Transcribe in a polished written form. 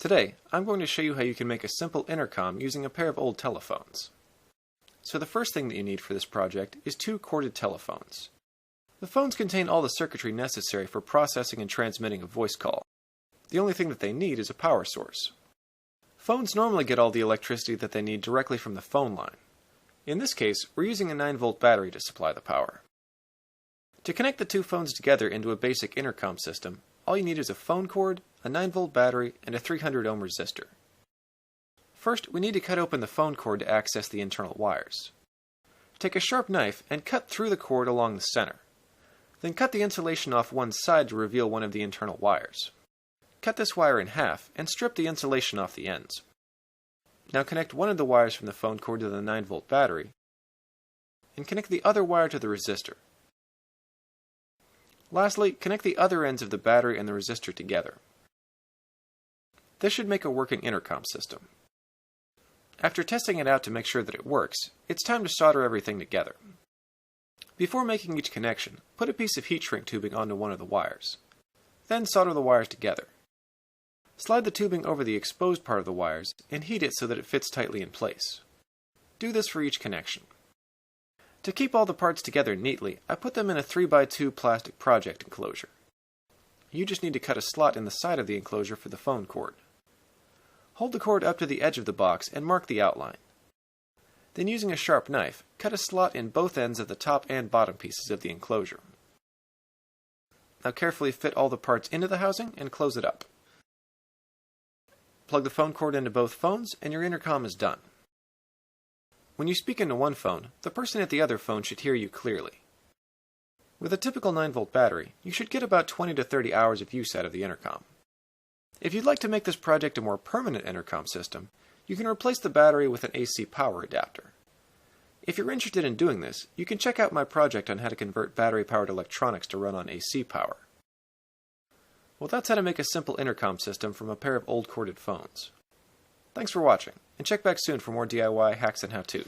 Today, I'm going to show you how you can make a simple intercom using a pair of old telephones. So the first thing that you need for this project is two corded telephones. The phones contain all the circuitry necessary for processing and transmitting a voice call. The only thing that they need is a power source. Phones normally get all the electricity that they need directly from the phone line. In this case, we're using a 9-volt battery to supply the power. To connect the two phones together into a basic intercom system, all you need is a phone cord, a 9-volt battery, and a 300 ohm resistor. First, we need to cut open the phone cord to access the internal wires. Take a sharp knife and cut through the cord along the center. Then cut the insulation off one side to reveal one of the internal wires. Cut this wire in half and strip the insulation off the ends. Now connect one of the wires from the phone cord to the 9-volt battery, and connect the other wire to the resistor. Lastly, connect the other ends of the battery and the resistor together. This should make a working intercom system. After testing it out to make sure that it works, it's time to solder everything together. Before making each connection, put a piece of heat shrink tubing onto one of the wires. Then solder the wires together. Slide the tubing over the exposed part of the wires and heat it so that it fits tightly in place. Do this for each connection. To keep all the parts together neatly, I put them in a 3x2 plastic project enclosure. You just need to cut a slot in the side of the enclosure for the phone cord. Hold the cord up to the edge of the box and mark the outline. Then using a sharp knife, cut a slot in both ends of the top and bottom pieces of the enclosure. Now carefully fit all the parts into the housing and close it up. Plug the phone cord into both phones and your intercom is done. When you speak into one phone, the person at the other phone should hear you clearly. With a typical 9-volt battery, you should get about 20 to 30 hours of use out of the intercom. If you'd like to make this project a more permanent intercom system, you can replace the battery with an AC power adapter. If you're interested in doing this, you can check out my project on how to convert battery-powered electronics to run on AC power. Well, that's how to make a simple intercom system from a pair of old corded phones. Thanks for watching, and check back soon for more DIY hacks and how-tos.